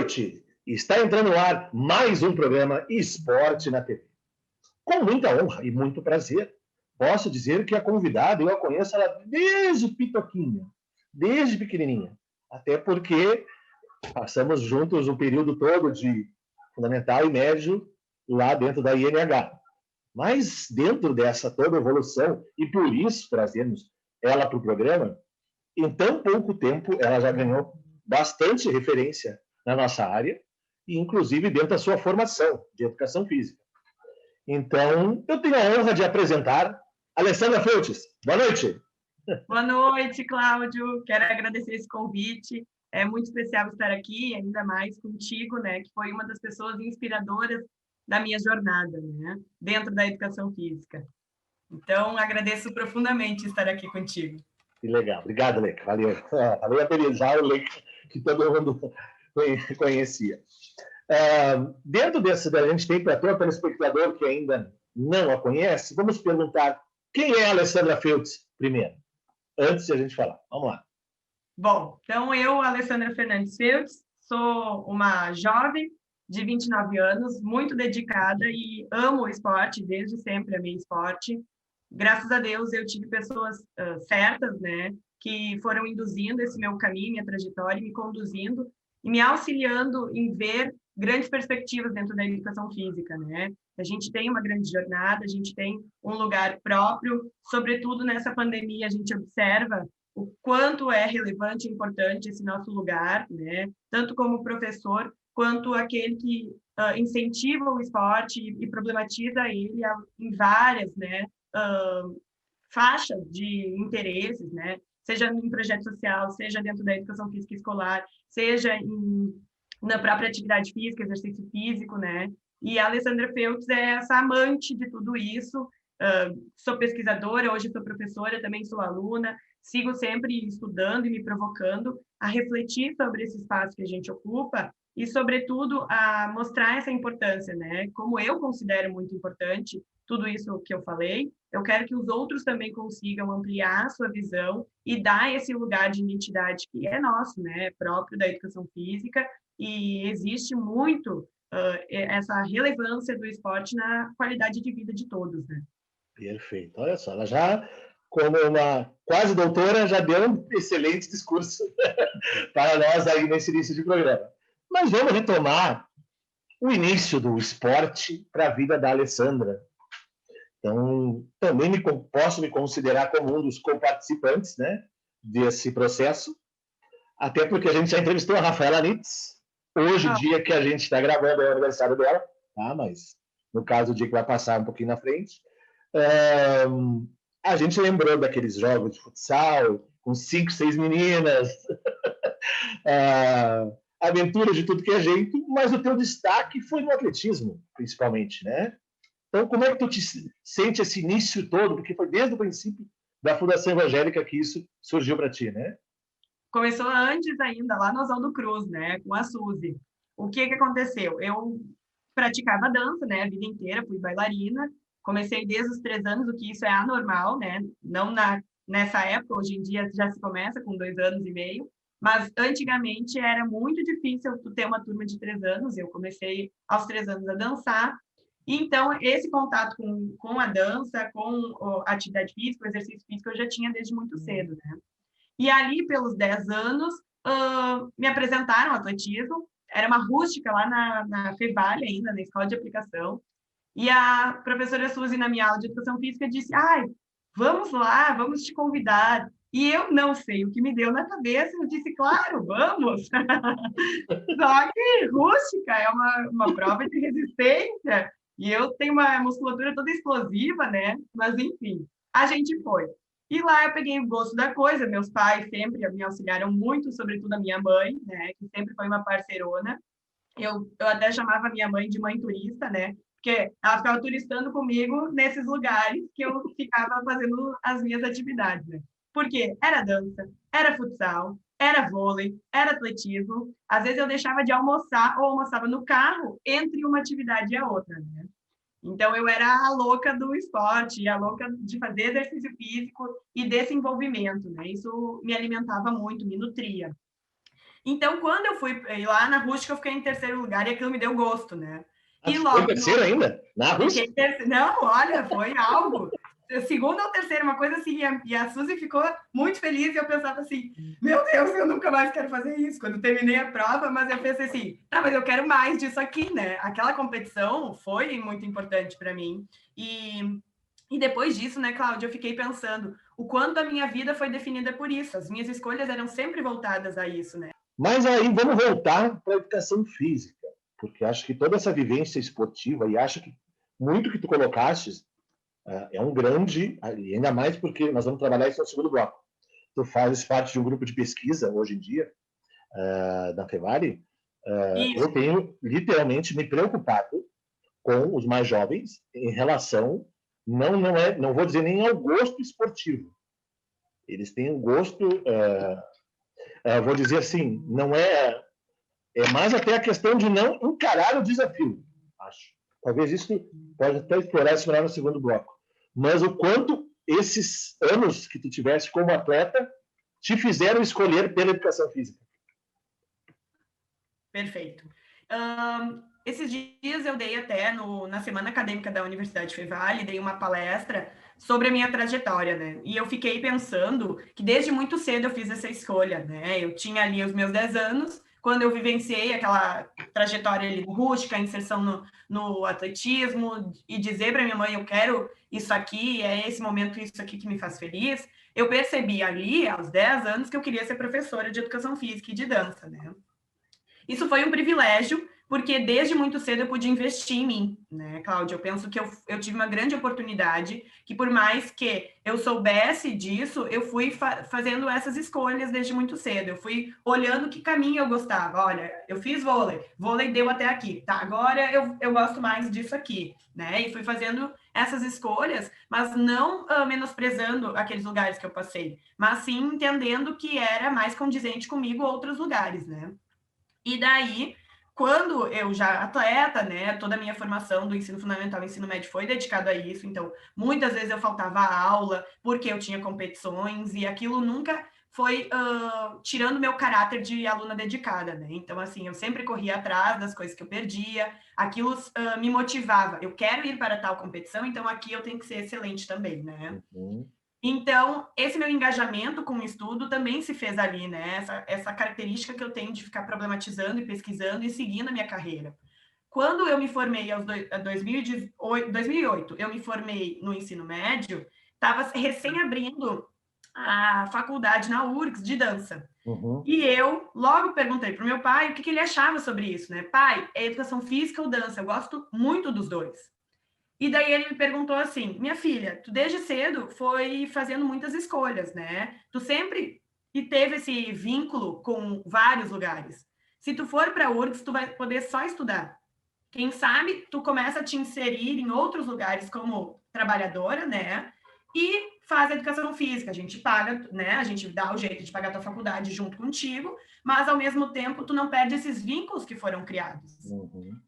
noite! Está entrando no ar mais um programa Esporte na TV. Com muita honra e muito prazer, posso dizer que a convidada, eu a conheço ela desde pitoquinha, desde pequenininha. Até porque passamos juntos o período todo de fundamental e médio lá dentro da INH. Mas dentro dessa toda evolução, e por isso trazemos ela para o programa, em tão pouco tempo ela já ganhou bastante referência na nossa área, e inclusive dentro da sua formação de educação física. Então, eu tenho a honra de apresentar Alessandra Feltes. Boa noite. Boa noite, Cláudio. Quero agradecer esse convite. É muito especial estar aqui, ainda mais contigo, né, que foi uma das pessoas inspiradoras da minha jornada, né, dentro da educação física. Então, agradeço profundamente estar aqui contigo. Que legal. Obrigado, Leica. Valeu. Valeu amenizar o Leica, que todo mundo conhecia. Dentro desse, a gente tem para todo telespectador que ainda não a conhece, vamos perguntar quem é a Alessandra Feltes primeiro, antes de a gente falar. Vamos lá. Bom, então eu, Alessandra Fernandes Feltes, sou uma jovem de 29 anos, muito dedicada e amo o esporte, desde sempre amei esporte. Graças a Deus eu tive pessoas certas, né, que foram induzindo esse meu caminho, minha trajetória, me conduzindo e me auxiliando em ver grandes perspectivas dentro da educação física, né? A gente tem uma grande jornada, a gente tem um lugar próprio, sobretudo nessa pandemia a gente observa o quanto é relevante e importante esse nosso lugar, né? Tanto como professor, quanto aquele que incentiva o esporte e problematiza ele em várias, né, faixas de interesses, né? Seja em projeto social, seja dentro da educação física escolar, seja na própria atividade física, exercício físico, né? E a Alessandra Feltes é essa amante de tudo isso. Sou pesquisadora, hoje sou professora, também sou aluna, sigo sempre estudando e me provocando a refletir sobre esse espaço que a gente ocupa e, sobretudo, a mostrar essa importância, né? Como eu considero muito importante tudo isso que eu falei, eu quero que os outros também consigam ampliar a sua visão e dar esse lugar de identidade que é nosso, né? Próprio da educação física, e existe muito essa relevância do esporte na qualidade de vida de todos, né? Perfeito. Olha só, ela já, como uma quase doutora, já deu um excelente discurso para nós aí nesse início de programa. Mas vamos retomar o início do esporte para a vida da Alessandra. Então, também posso me considerar como um dos coparticipantes, né, desse processo, até porque a gente já entrevistou a Rafaela Nitz, hoje, dia que a gente está gravando, é o aniversário dela, tá? Mas no caso, o dia que vai passar um pouquinho na frente. A gente lembrou daqueles jogos de futsal, com 5, 6 meninas, aventura de tudo que é jeito, mas o teu destaque foi no atletismo, principalmente, né? Então, como é que tu te sente esse início todo? Porque foi desde o princípio da Fundação Evangélica que isso surgiu para ti, né? Começou antes ainda, lá no Oswaldo Cruz, né, com a Suzy. O que aconteceu? Eu praticava dança, né, a vida inteira, fui bailarina, comecei desde os 3 anos, o que isso é anormal, né, não nessa época, hoje em dia já se começa com 2 anos e meio, mas antigamente era muito difícil tu ter uma turma de 3 anos, eu comecei aos 3 anos a dançar, então esse contato com a dança, com a atividade física, o exercício físico, eu já tinha desde muito cedo, né. E ali, pelos 10 anos, me apresentaram atletismo, era uma rústica lá na Fevale ainda, na Escola de Aplicação, e a professora Suzy, na minha aula de Educação Física, disse, vamos lá, vamos te convidar. E eu não sei o que me deu na cabeça, eu disse, claro, vamos! Só que rústica é uma prova de resistência, e eu tenho uma musculatura toda explosiva, né? Mas, enfim, a gente foi. E lá eu peguei o gosto da coisa, meus pais sempre me auxiliaram muito, sobretudo a minha mãe, né, que sempre foi uma parceirona. Eu até chamava minha mãe de mãe turista, né, porque ela ficava turistando comigo nesses lugares que eu ficava fazendo as minhas atividades, né. Porque era dança, era futsal, era vôlei, era atletismo. Às vezes eu deixava de almoçar ou almoçava no carro entre uma atividade e a outra, né. Então, eu era a louca do esporte, a louca de fazer exercício físico e desse envolvimento, né? Isso me alimentava muito, me nutria. Então, quando eu fui lá na Rústica, eu fiquei em terceiro lugar e aquilo me deu gosto, né? E Foi logo terceiro ainda? Na Rússia? Não, olha, foi algo. Segundo ou terceiro, uma coisa assim, e a Suzy ficou muito feliz e eu pensava assim, meu Deus, eu nunca mais quero fazer isso. Quando terminei a prova, mas eu pensei assim, tá, mas eu quero mais disso aqui, né? Aquela competição foi muito importante para mim. E depois disso, né, Cláudia, eu fiquei pensando o quanto a minha vida foi definida por isso. As minhas escolhas eram sempre voltadas a isso, né? Mas aí vamos voltar para a educação física, porque acho que toda essa vivência esportiva, e acho que muito que tu colocaste é um grande, ainda mais porque nós vamos trabalhar isso no segundo bloco. Tu fazes parte de um grupo de pesquisa hoje em dia, da Fevale. Eu tenho literalmente me preocupado com os mais jovens em relação, não vou dizer nem ao gosto esportivo. Eles têm um gosto, vou dizer assim, não é mais até a questão de não encarar o desafio, acho. Talvez isso pode até explorar isso melhor no segundo bloco. Mas o quanto esses anos que tu tiveste como atleta te fizeram escolher pela educação física. Perfeito. Esses dias eu dei até na Semana Acadêmica da Universidade Fevale, dei uma palestra sobre a minha trajetória, né? E eu fiquei pensando que desde muito cedo eu fiz essa escolha, né? Eu tinha ali os meus 10 anos, quando eu vivenciei aquela trajetória ali rústica, inserção no atletismo, e dizer para minha mãe, eu quero isso aqui, é esse momento, isso aqui que me faz feliz, eu percebi ali, aos 10 anos, que eu queria ser professora de educação física e de dança, né? Isso foi um privilégio, porque desde muito cedo eu pude investir em mim, né, Cláudia? Eu penso que eu tive uma grande oportunidade, que por mais que eu soubesse disso, eu fui fazendo essas escolhas desde muito cedo. Eu fui olhando que caminho eu gostava. Olha, eu fiz vôlei deu até aqui, tá? Agora eu gosto mais disso aqui, né? E fui fazendo essas escolhas, mas não menosprezando aqueles lugares que eu passei, mas sim entendendo que era mais condizente comigo outros lugares, né? E daí, quando eu já atleta, né, toda a minha formação do ensino fundamental e ensino médio foi dedicado a isso, então muitas vezes eu faltava aula porque eu tinha competições e aquilo nunca foi tirando meu caráter de aluna dedicada, né? Então, assim, eu sempre corria atrás das coisas que eu perdia, aquilo me motivava. Eu quero ir para tal competição, então aqui eu tenho que ser excelente também, né? Uhum. Então, esse meu engajamento com o estudo também se fez ali, né? Essa característica que eu tenho de ficar problematizando e pesquisando e seguindo a minha carreira. Quando eu me formei em 2008, eu me formei no ensino médio, estava recém abrindo a faculdade na URGS de dança. Uhum. E eu logo perguntei para o meu pai o que ele achava sobre isso, né? Pai, é educação física ou dança? Eu gosto muito dos dois. E daí ele me perguntou assim: minha filha, tu desde cedo foi fazendo muitas escolhas, né? Tu sempre e teve esse vínculo com vários lugares. Se tu for para a URGS, tu vai poder só estudar. Quem sabe tu começa a te inserir em outros lugares como trabalhadora, né? E faz a educação física. A gente paga, né? A gente dá o jeito de pagar a tua faculdade junto contigo, mas ao mesmo tempo tu não perde esses vínculos que foram criados. Uhum.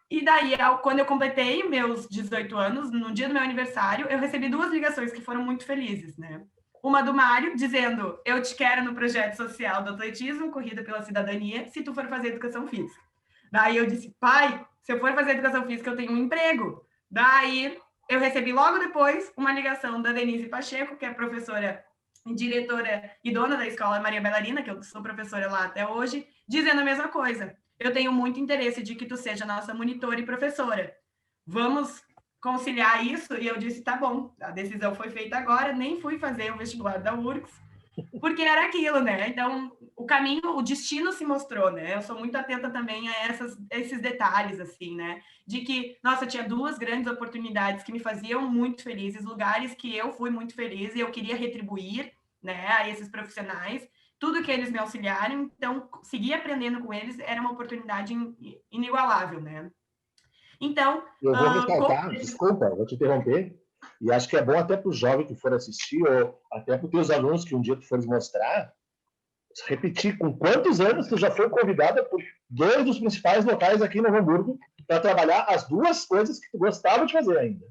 E daí, quando eu completei meus 18 anos, no dia do meu aniversário, eu recebi 2 ligações que foram muito felizes, né? Uma do Mário, dizendo, eu te quero no projeto social do atletismo, Corrida pela Cidadania, se tu for fazer educação física. Daí eu disse, pai, se eu for fazer educação física, eu tenho um emprego. Daí eu recebi logo depois uma ligação da Denise Pacheco, que é professora, diretora e dona da escola Maria Bailarina, que eu sou professora lá até hoje, dizendo a mesma coisa. Eu tenho muito interesse de que tu seja nossa monitora e professora. Vamos conciliar isso? E eu disse, tá bom, a decisão foi feita agora, nem fui fazer o vestibular da URGS, porque era aquilo, né? Então, o caminho, o destino se mostrou, né? Eu sou muito atenta também a esses detalhes, assim, né? De que, nossa, tinha 2 grandes oportunidades que me faziam muito felizes, lugares que eu fui muito feliz e eu queria retribuir, né, a esses profissionais, tudo que eles me auxiliaram, então, seguir aprendendo com eles era uma oportunidade inigualável, né? Então, Eu vou ressaltar, desculpa, vou te interromper, e acho que é bom até para o jovem que for assistir, ou até para os teus alunos que um dia tu fores mostrar, repetir com quantos anos tu já foi convidada por 2 dos principais locais aqui em Novo Hamburgo para trabalhar as 2 coisas que tu gostava de fazer ainda.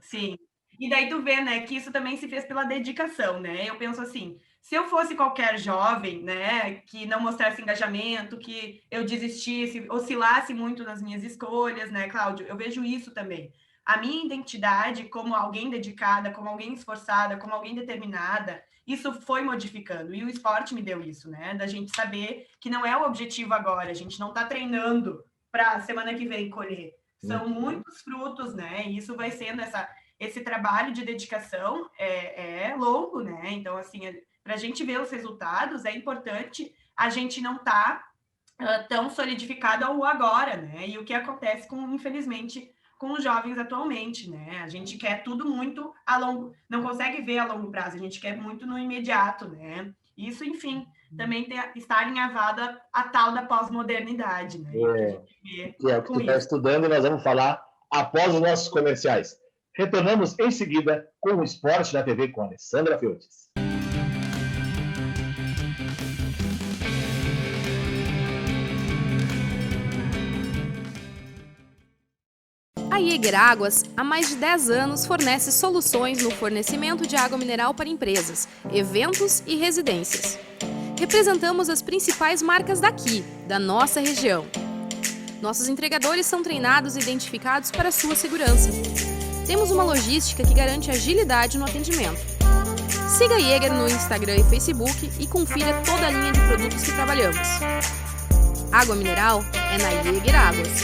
Sim. E daí tu vê, né, que isso também se fez pela dedicação, né? Eu penso assim, se eu fosse qualquer jovem, né, que não mostrasse engajamento, que eu desistisse, oscilasse muito nas minhas escolhas, né, Cláudio? Eu vejo isso também. A minha identidade como alguém dedicada, como alguém esforçada, como alguém determinada, isso foi modificando. E o esporte me deu isso, né? Da gente saber que não é o objetivo agora, a gente não está treinando para semana que vem colher. São muitos frutos, né? E isso vai sendo esse trabalho de dedicação é longo, né? Então, assim, para a gente ver os resultados, é importante a gente não estar tão solidificado ao agora, né? E o que acontece infelizmente, com os jovens atualmente, né? A gente quer tudo muito a longo, não consegue ver a longo prazo, a gente quer muito no imediato, né? Isso, enfim, também está alinhavada a tal da pós-modernidade, né? E o que a gente vê que é o que tu está estudando, e nós vamos falar após os nossos comerciais. Retornamos em seguida com o Esporte na TV com a Alessandra Feltes. A Jäger Águas, há mais de 10 anos, fornece soluções no fornecimento de água mineral para empresas, eventos e residências. Representamos as principais marcas daqui, da nossa região. Nossos entregadores são treinados e identificados para sua segurança. Temos uma logística que garante agilidade no atendimento. Siga a Jäger no Instagram e Facebook e confira toda a linha de produtos que trabalhamos. Água mineral é na Jäger Águas.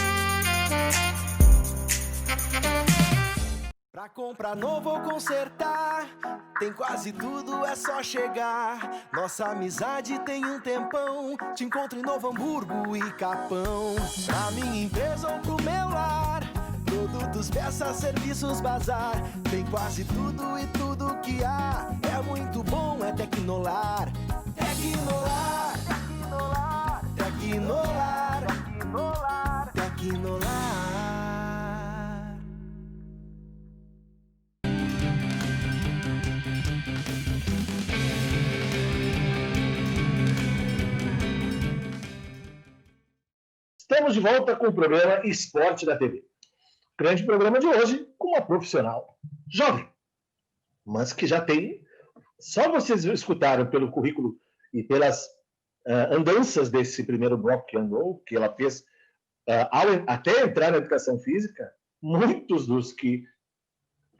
Pra comprar novo ou consertar, tem quase tudo, é só chegar. Nossa amizade tem um tempão, te encontro em Novo Hamburgo e Capão. Pra minha empresa ou pro meu lar, produtos, peças, serviços, bazar. Tem quase tudo e tudo que há, é muito bom, é Tecnolar. Tecnolar, Tecnolar, Tecnolar, Tecnolar. Estamos de volta com o programa Esporte da TV. Grande programa de hoje com uma profissional jovem, mas que já tem... Só vocês escutaram pelo currículo e pelas andanças desse primeiro bloco que andou, que ela fez até entrar na educação física, muitos dos que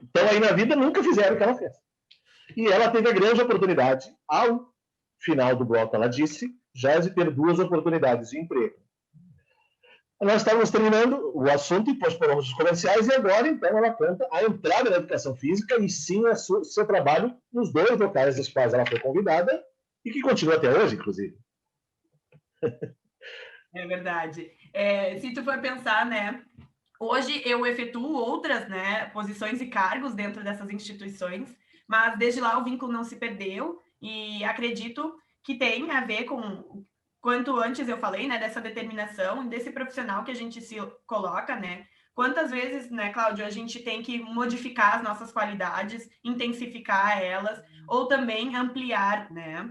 estão aí na vida nunca fizeram o que ela fez. E ela teve a grande oportunidade, ao final do bloco, ela disse, já de ter 2 oportunidades de emprego. Nós estávamos terminando o assunto e postamos os comerciais, e agora, então, ela conta a entrada na educação física e sim o seu trabalho nos 2 locais dos quais ela foi convidada e que continua até hoje, inclusive. É verdade. Se tu for pensar, né, hoje eu efetuo outras, né, posições e cargos dentro dessas instituições, mas desde lá o vínculo não se perdeu e acredito que tem a ver com... Quanto antes eu falei, né, dessa determinação, desse profissional que a gente se coloca, né? Quantas vezes, né, Cláudio, a gente tem que modificar as nossas qualidades, intensificar elas, ou também ampliar, né?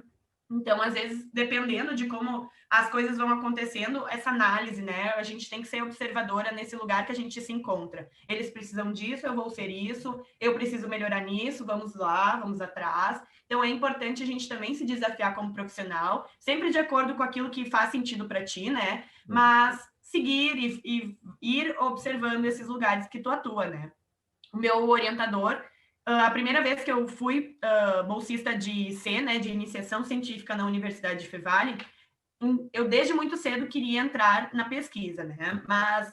Então, às vezes, dependendo de como as coisas vão acontecendo, essa análise, né? A gente tem que ser observadora nesse lugar que a gente se encontra. Eles precisam disso, eu vou ser isso, eu preciso melhorar nisso, vamos lá, vamos atrás. Então, é importante a gente também se desafiar como profissional, sempre de acordo com aquilo que faz sentido para ti, né? Mas seguir e ir observando esses lugares que tu atua, né? O meu orientador, a primeira vez que eu fui bolsista de C, né, de iniciação científica na Universidade de Fevale, eu desde muito cedo queria entrar na pesquisa, né? Mas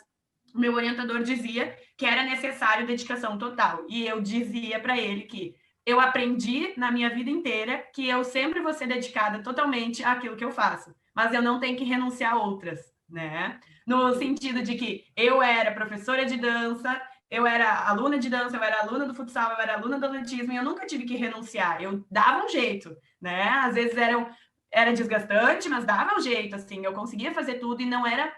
o meu orientador dizia que era necessário dedicação total. E eu dizia para ele que eu aprendi na minha vida inteira que eu sempre vou ser dedicada totalmente àquilo que eu faço, mas eu não tenho que renunciar a outras, né? No sentido de que eu era professora de dança, eu era aluna de dança, eu era aluna do futsal, eu era aluna do atletismo, e eu nunca tive que renunciar. Eu dava um jeito, né? Às vezes era desgastante, mas dava um jeito, assim. Eu conseguia fazer tudo e não era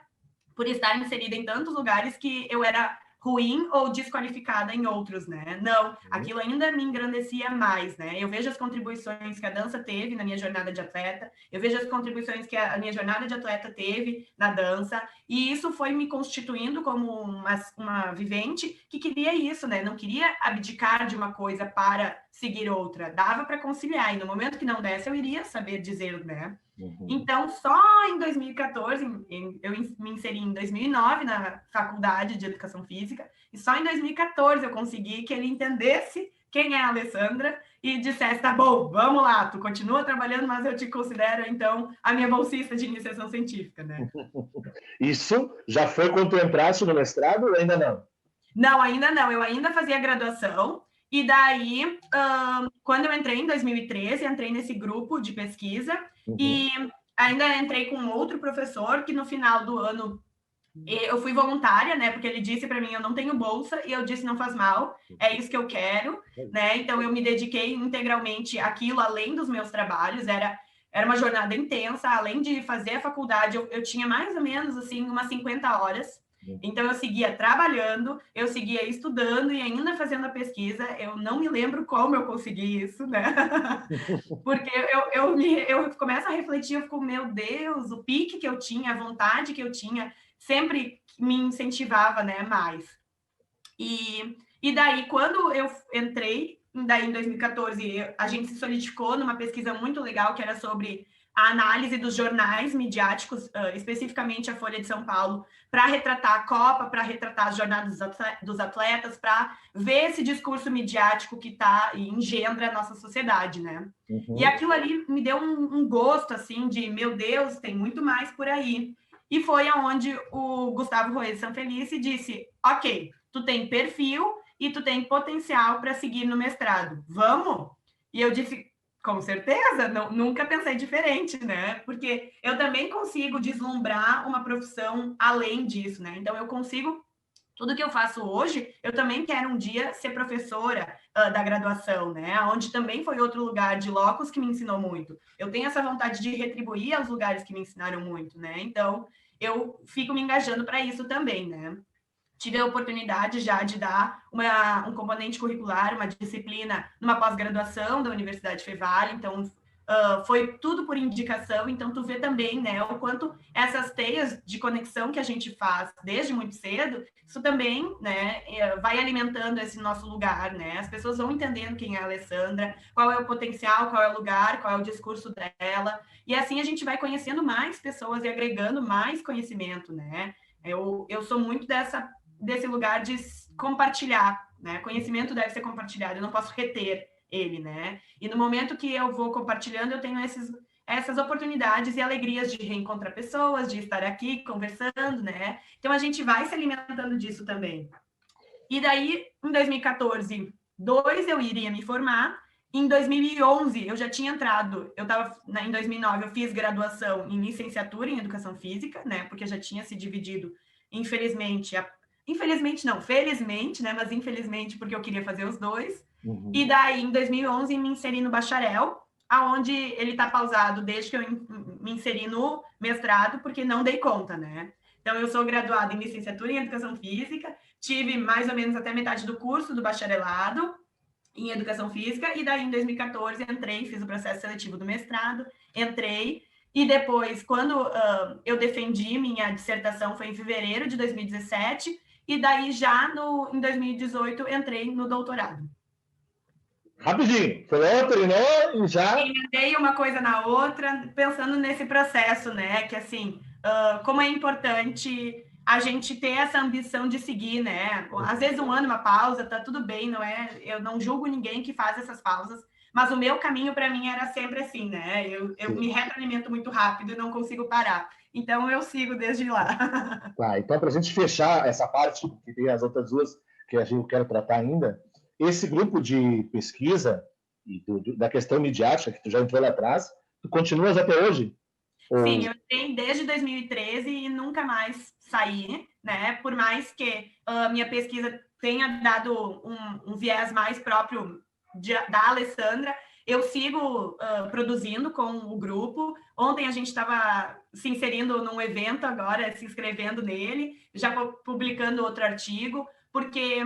por estar inserida em tantos lugares que eu era ruim ou desqualificada em outros, né? Não, aquilo ainda me engrandecia mais, né? Eu vejo as contribuições que a dança teve na minha jornada de atleta, eu vejo as contribuições que a minha jornada de atleta teve na dança, e isso foi me constituindo como uma vivente que queria isso, né? Não queria abdicar de uma coisa para seguir outra, dava para conciliar, e no momento que não desse, eu iria saber dizer, né? Então, só em 2014, eu me inseri em 2009 na faculdade de Educação Física, e só em 2014 eu consegui que ele entendesse quem é a Alessandra e dissesse, tá bom, vamos lá, tu continua trabalhando, mas eu te considero, então, a minha bolsista de iniciação científica, né? Isso já foi quando tu entraste no mestrado ou ainda não? Não, ainda não, eu ainda fazia graduação, e daí, quando eu entrei em 2013, entrei nesse grupo de pesquisa, e ainda entrei com outro professor que no final do ano eu fui voluntária, né? Porque ele disse para mim, eu não tenho bolsa, e eu disse, não faz mal, é isso que eu quero, né? Então eu me dediquei integralmente àquilo, além dos meus trabalhos, era uma jornada intensa, além de fazer a faculdade, eu tinha mais ou menos, assim, umas 50 horas, então eu seguia trabalhando, eu seguia estudando e ainda fazendo a pesquisa, eu não me lembro como eu consegui isso, né? Porque eu começo a refletir, eu fico, meu Deus, o pique que eu tinha, a vontade que eu tinha, sempre me incentivava, né, mais. E daí, quando eu entrei, daí em 2014, a gente se solidificou numa pesquisa muito legal, que era sobre a análise dos jornais midiáticos, especificamente a Folha de São Paulo, para retratar a Copa, para retratar as jornadas dos atletas, para ver esse discurso midiático que está e engendra a nossa sociedade, né? E aquilo ali me deu um gosto, assim, de, meu Deus, tem muito mais por aí. E foi aonde o Gustavo Roes Sanfelice disse, ok, tu tem perfil e tu tem potencial para seguir no mestrado, vamos? E eu disse, com certeza, nunca pensei diferente, né? Porque eu também consigo deslumbrar uma profissão além disso, né? Então, eu consigo, tudo que eu faço hoje, eu também quero um dia ser professora da graduação, né? Onde também foi outro lugar de locus que me ensinou muito. Eu tenho essa vontade de retribuir aos lugares que me ensinaram muito, né? Então, eu fico me engajando para isso também, né? Tive a oportunidade já de dar um componente curricular, uma disciplina numa pós-graduação da Universidade Fevale, então foi tudo por indicação, então tu vê também, né, o quanto essas teias de conexão que a gente faz desde muito cedo, isso também, né, vai alimentando esse nosso lugar, né, as pessoas vão entendendo quem é a Alessandra, qual é o potencial, qual é o lugar, qual é o discurso dela, e assim a gente vai conhecendo mais pessoas e agregando mais conhecimento, né. Eu sou muito desse lugar de compartilhar, né? Conhecimento deve ser compartilhado, eu não posso reter ele, né? E no momento que eu vou compartilhando, eu tenho essas oportunidades e alegrias de reencontrar pessoas, de estar aqui conversando, né? Então a gente vai se alimentando disso também. E daí, em 2014, eu iria me formar. Em 2011, eu já tinha entrado, em 2009, eu fiz graduação em licenciatura em Educação Física, né? Porque já tinha se dividido, felizmente, né? Mas infelizmente, porque eu queria fazer os dois. E daí, em 2011, me inseri no bacharel, aonde ele está pausado desde que eu me inseri no mestrado, porque não dei conta, né? Então, eu sou graduada em licenciatura em Educação Física, tive mais ou menos até metade do curso do bacharelado em Educação Física, e daí, em 2014, entrei, fiz o processo seletivo do mestrado, e depois, quando eu defendi minha dissertação, foi em fevereiro de 2017, e daí já em 2018 entrei no doutorado. Rapidinho, foi lá, treinou e já... Emendei uma coisa na outra, pensando nesse processo, né? Que assim, como é importante a gente ter essa ambição de seguir, né? Às vezes um ano, uma pausa, tá tudo bem, não é? Eu não julgo ninguém que faz essas pausas, mas o meu caminho para mim era sempre assim, né? Eu me retroalimento muito rápido e não consigo parar. Então eu sigo desde lá. Tá, então para a gente fechar essa parte, que tem as outras duas que a gente quer tratar ainda, esse grupo de pesquisa e da questão midiática, que tu já entrou lá atrás, tu continuas até hoje? Sim, eu entrei desde 2013 e nunca mais saí, né? Por mais que a minha pesquisa tenha dado um viés mais próprio da Alessandra, eu sigo produzindo com o grupo. Ontem a gente estava se inserindo num evento agora, se inscrevendo nele, já publicando outro artigo, porque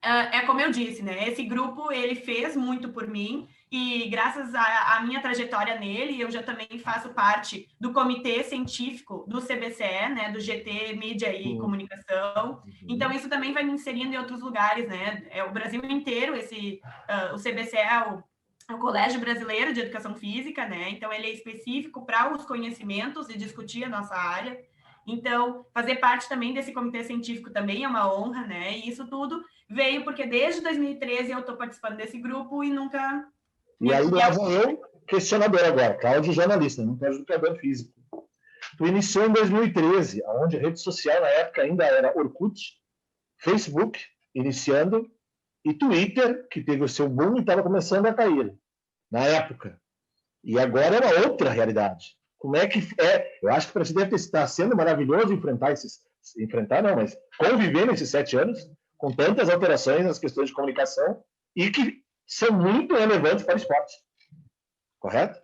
é como eu disse, né? Esse grupo, ele fez muito por mim, e graças à minha trajetória nele, eu já também faço parte do comitê científico do CBCE, né? Do GT Mídia e Comunicação. Então, isso também vai me inserindo em outros lugares, né? É o Brasil inteiro, o CBCE é o Colégio Brasileiro de Educação Física, né? Então, ele é específico para os conhecimentos e discutir a nossa área. Então, fazer parte também desse comitê científico também é uma honra, né? E isso tudo veio porque desde 2013 eu estou participando desse grupo e nunca... E aí lá vou eu, questionador agora, Cláudio jornalista, não é educador físico. Tu iniciou em 2013, onde a rede social na época ainda era Orkut, Facebook, iniciando, e Twitter, que teve o seu boom e estava começando a cair, na época. E agora é uma outra realidade. Como é que é? Eu acho que para ti deve estar sendo maravilhoso mas conviver nesses 7 anos, com tantas alterações nas questões de comunicação, e que são muito relevantes para o esporte. Correto?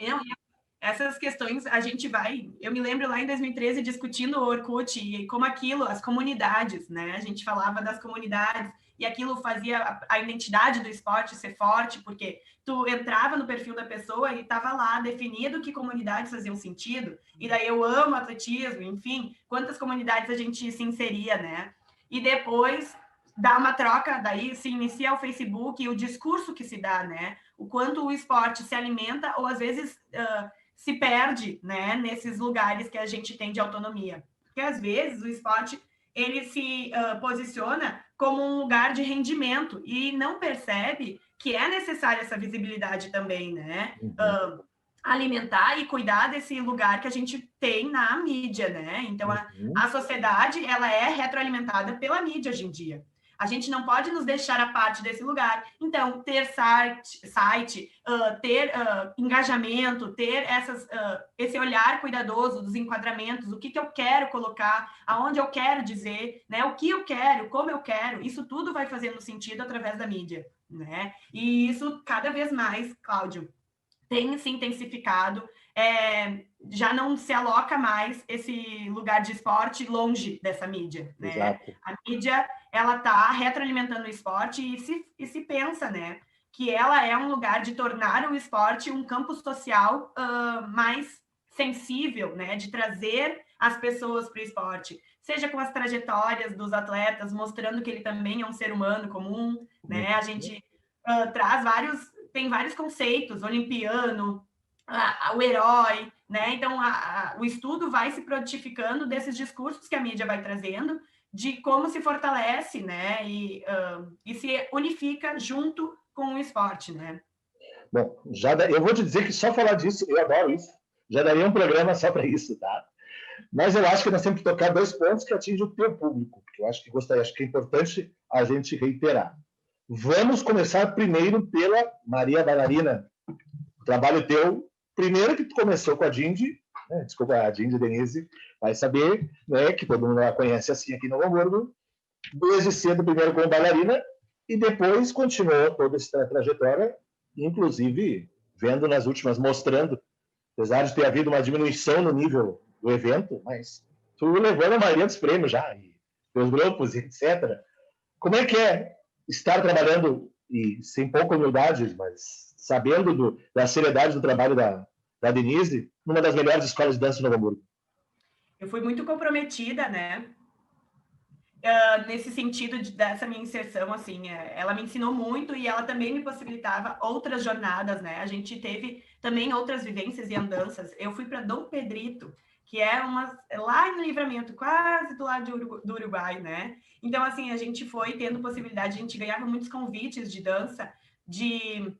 Essas questões a gente vai... Eu me lembro lá em 2013 discutindo o Orkut e como aquilo, as comunidades, né? A gente falava das comunidades e aquilo fazia a identidade do esporte ser forte, porque tu entrava no perfil da pessoa e estava lá definido que comunidades faziam sentido. E daí eu amo atletismo, enfim, quantas comunidades a gente se inseria, né? E depois dá uma troca, daí se inicia o Facebook e o discurso que se dá, né? O quanto o esporte se alimenta ou às vezes... se perde, né, nesses lugares que a gente tem de autonomia. Porque, às vezes, o esporte, ele se posiciona como um lugar de rendimento e não percebe que é necessária essa visibilidade também, né? Alimentar e cuidar desse lugar que a gente tem na mídia, né? Então, a sociedade, ela é retroalimentada pela mídia hoje em dia. A gente não pode nos deixar a parte desse lugar. Então, ter site, ter engajamento, ter esse olhar cuidadoso dos enquadramentos, o que eu quero colocar, aonde eu quero dizer, né? O que eu quero, como eu quero, isso tudo vai fazendo sentido através da mídia, né? E isso, cada vez mais, Cláudio, tem se intensificado, já não se aloca mais esse lugar de esporte longe dessa mídia, né? Exato. A mídia, ela está retroalimentando o esporte e se pensa, né, que ela é um lugar de tornar o esporte um campo social mais sensível, né, de trazer as pessoas para o esporte, seja com as trajetórias dos atletas, mostrando que ele também é um ser humano comum, né? A gente tem vários conceitos, olimpiano, o herói, né? Então, o estudo vai se prontificando desses discursos que a mídia vai trazendo, de como se fortalece, né? E se unifica junto com o esporte, né? Bom, eu vou te dizer que só falar disso, eu adoro isso, já daria um programa só para isso, tá? Mas eu acho que nós temos que tocar 2 pontos que atingem o teu público, que eu acho que é importante a gente reiterar. Vamos começar primeiro pela Maria Bailarina. O trabalho teu, primeiro que tu começou com a Dindy, né? Desculpa, a Dindy Denise vai saber, né, que todo mundo a conhece assim aqui no Novo Hamburgo, desde cedo primeiro como bailarina e depois continuou toda essa trajetória, inclusive vendo nas últimas, mostrando, apesar de ter havido uma diminuição no nível do evento, mas tu levando a maioria dos prêmios já, e teus grupos, etc. Como é que é estar trabalhando, e sem pouca humildade, mas sabendo da seriedade do trabalho da Denise, numa das melhores escolas de dança de Novo Hamburgo? Eu fui muito comprometida, né? Nesse sentido dessa minha inserção, assim, ela me ensinou muito e ela também me possibilitava outras jornadas, né? A gente teve também outras vivências e andanças. Eu fui para Dom Pedrito, que é lá em Livramento, quase do lado do Uruguai, né? Então, assim, a gente foi tendo possibilidade, a gente ganhava muitos convites de dança de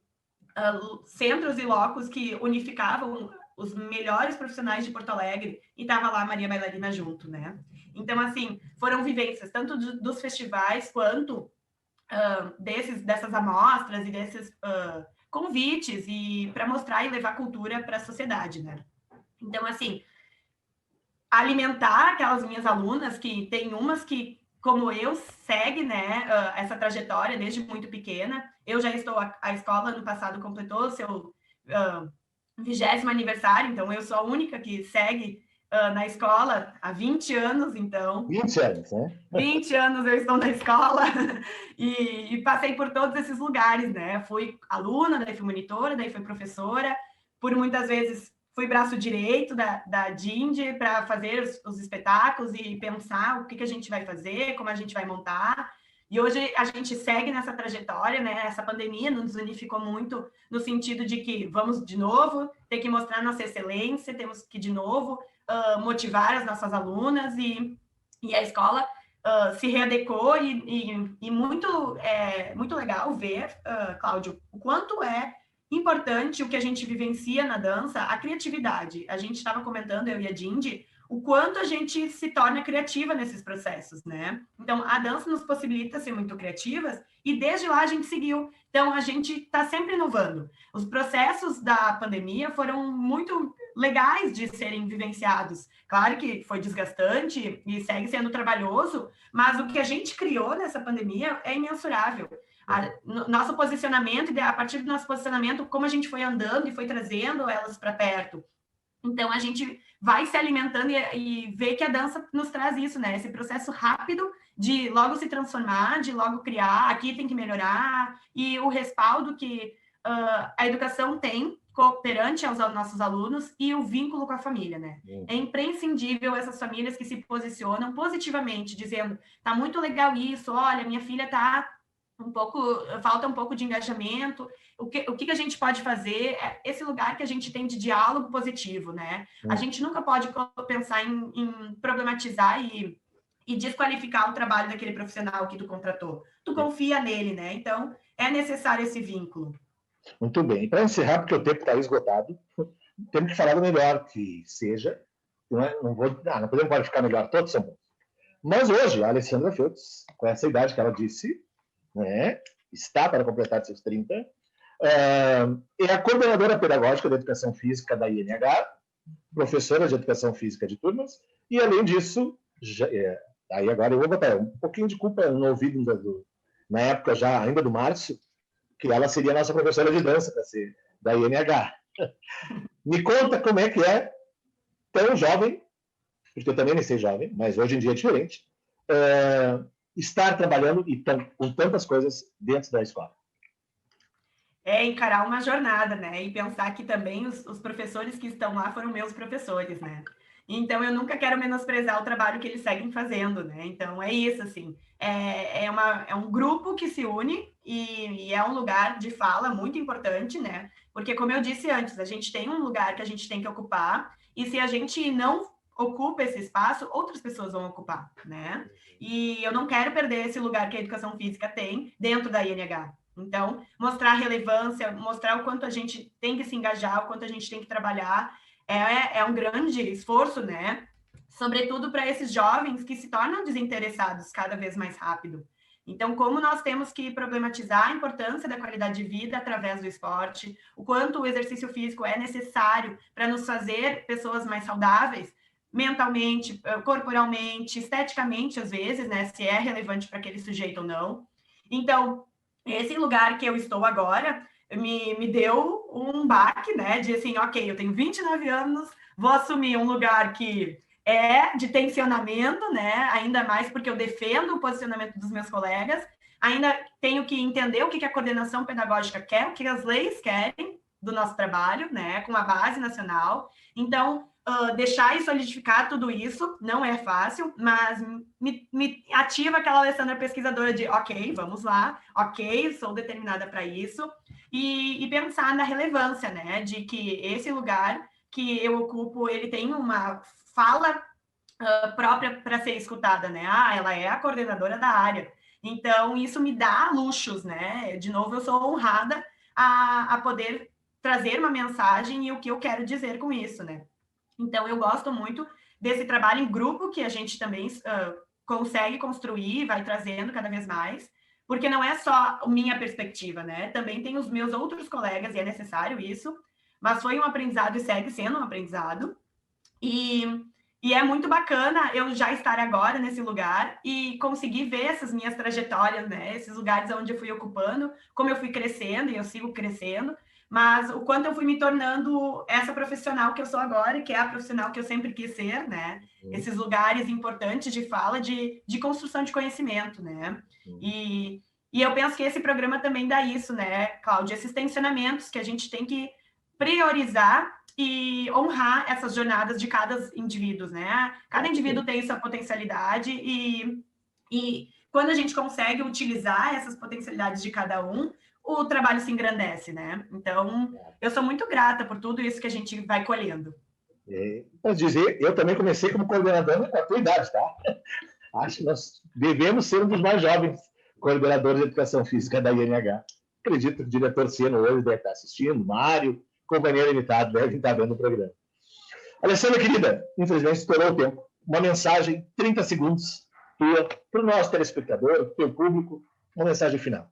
centros e locos que unificavam os melhores profissionais de Porto Alegre e tava lá a Maria Bailarina junto, né? Então, assim, foram vivências tanto dos festivais quanto dessas amostras e desses convites e para mostrar e levar cultura para a sociedade, né? Então, assim, alimentar aquelas minhas alunas, que tem umas que, como eu, segue, né, essa trajetória desde muito pequena. Eu já estou, a escola ano passado completou o seu 20º aniversário, então eu sou a única que segue na escola há 20 anos, então. 20 anos, né? 20 anos eu estou na escola e passei por todos esses lugares, né? Fui aluna, daí fui monitora, daí fui professora, por muitas vezes fui braço direito da Dindi para fazer os espetáculos e pensar o que a gente vai fazer, como a gente vai montar. E hoje a gente segue nessa trajetória, né? Essa pandemia nos unificou muito no sentido de que vamos de novo ter que mostrar nossa excelência, temos que de novo motivar as nossas alunas e a escola se readequou e muito legal ver, Cláudio, o quanto é importante o que a gente vivencia na dança, a criatividade. A gente estava comentando, eu e a Dindi, o quanto a gente se torna criativa nesses processos, né? Então, a dança nos possibilita ser muito criativas e desde lá a gente seguiu. Então, a gente está sempre inovando. Os processos da pandemia foram muito legais de serem vivenciados. Claro que foi desgastante e segue sendo trabalhoso, mas o que a gente criou nessa pandemia é imensurável. Nosso posicionamento, e a partir do nosso posicionamento, como a gente foi andando e foi trazendo elas para perto. Então, a gente vai se alimentando e vê que a dança nos traz isso, né? Esse processo rápido de logo se transformar, de logo criar, aqui tem que melhorar, e o respaldo que a educação tem perante aos nossos alunos e o vínculo com a família, né? É imprescindível essas famílias que se posicionam positivamente, dizendo, tá muito legal isso, olha, minha filha tá falta um pouco de engajamento, o que a gente pode fazer, esse lugar que a gente tem de diálogo positivo, né? A gente nunca pode pensar em problematizar e desqualificar o trabalho daquele profissional que tu contratou. Tu confia nele, né? Então, é necessário esse vínculo. Muito bem. Para encerrar, porque o tempo está esgotado, temos que falar do melhor que seja. Não podemos ficar melhor, todos são bons. Mas hoje, a Alessandra Feltz, com essa idade que ela disse, né, está para completar seus 30, é a coordenadora pedagógica da Educação Física da INH, professora de Educação Física de turmas, e, além disso, aí agora eu vou botar um pouquinho de culpa no ouvido na época já ainda do Márcio, que ela seria a nossa professora de dança para ser da INH. Me conta como é que é tão jovem, porque eu também nem sei jovem, mas hoje em dia é diferente, estar trabalhando com tantas coisas dentro da escola. É encarar uma jornada, né? E pensar que também os professores que estão lá foram meus professores, né? Então, eu nunca quero menosprezar o trabalho que eles seguem fazendo, né? Então, é isso, assim. É um grupo que se une e é um lugar de fala muito importante, né? Porque, como eu disse antes, a gente tem um lugar que a gente tem que ocupar e se a gente não ocupa esse espaço, outras pessoas vão ocupar, né? E eu não quero perder esse lugar que a educação física tem dentro da INH. Então, mostrar a relevância, mostrar o quanto a gente tem que se engajar, o quanto a gente tem que trabalhar, é um grande esforço, né? Sobretudo para esses jovens que se tornam desinteressados cada vez mais rápido. Então, como nós temos que problematizar a importância da qualidade de vida através do esporte, o quanto o exercício físico é necessário para nos fazer pessoas mais saudáveis, mentalmente, corporalmente, esteticamente, às vezes, né? Se é relevante para aquele sujeito ou não. Então, esse lugar que eu estou agora me deu um baque, né? De assim, ok, eu tenho 29 anos, vou assumir um lugar que é de tensionamento, né? Ainda mais porque eu defendo o posicionamento dos meus colegas, ainda tenho que entender o que a coordenação pedagógica quer, o que as leis querem do nosso trabalho, né? Com a base nacional. Então, deixar e solidificar tudo isso não é fácil, mas me ativa aquela Alessandra pesquisadora de, ok, vamos lá, ok, sou determinada para isso, e pensar na relevância, né, de que esse lugar que eu ocupo, ele tem uma fala própria para ser escutada, né, ela é a coordenadora da área, então isso me dá luxos, né, de novo eu sou honrada a poder trazer uma mensagem e o que eu quero dizer com isso, né. Então, eu gosto muito desse trabalho em grupo que a gente também consegue construir, vai trazendo cada vez mais, porque não é só a minha perspectiva, né? Também tem os meus outros colegas, e é necessário isso, mas foi um aprendizado e segue sendo um aprendizado. E é muito bacana eu já estar agora nesse lugar e conseguir ver essas minhas trajetórias, né? Esses lugares onde eu fui ocupando, como eu fui crescendo e eu sigo crescendo, mas o quanto eu fui me tornando essa profissional que eu sou agora, que é a profissional que eu sempre quis ser, né? Esses lugares importantes de fala, de construção de conhecimento, né? E eu penso que esse programa também dá isso, né, Cláudia? Esses tensionamentos que a gente tem que priorizar e honrar essas jornadas de cada indivíduo, né? Cada indivíduo tem sua potencialidade e quando a gente consegue utilizar essas potencialidades de cada um, o trabalho se engrandece, né? Então, eu sou muito grata por tudo isso que a gente vai colhendo. Posso dizer, eu também comecei como coordenador com a tua idade, tá? Acho que nós devemos ser um dos mais jovens coordenadores de educação física da INH. Acredito que o diretor Ciano hoje deve estar assistindo, Mário, Companhia Limitada, devem estar vendo o programa. Alessandra, querida, infelizmente estourou o tempo. Uma mensagem, 30 segundos, tua, para o nosso telespectador, para o teu público, uma mensagem final.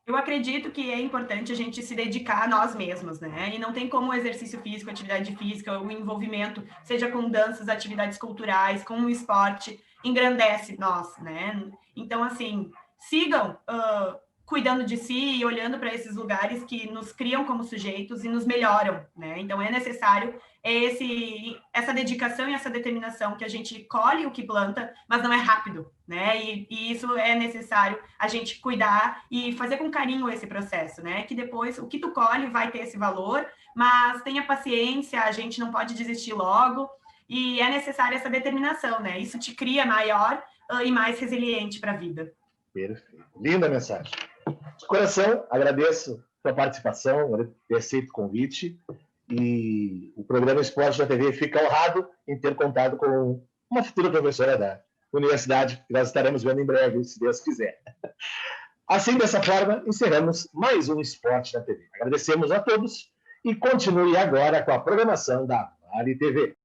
Eu acredito que é importante a gente se dedicar a nós mesmos, né? E não tem como o exercício físico, atividade física, o envolvimento, seja com danças, atividades culturais, com o esporte, engrandece nós, né? Então, assim, sigam cuidando de si e olhando para esses lugares que nos criam como sujeitos e nos melhoram, né? Então, é necessário essa dedicação e essa determinação que a gente colhe o que planta, mas não é rápido, né? E isso é necessário a gente cuidar e fazer com carinho esse processo, né? Que depois o que tu colhe vai ter esse valor, mas tenha paciência, a gente não pode desistir logo e é necessária essa determinação, né? Isso te cria maior e mais resiliente para a vida. Perfeito. Linda mensagem. De coração, agradeço a sua participação, ter aceito o convite. E o programa Esporte da TV fica honrado em ter contado com uma futura professora da universidade, que nós estaremos vendo em breve, se Deus quiser. Assim, dessa forma, encerramos mais um Esporte na TV. Agradecemos a todos e continue agora com a programação da Vale TV.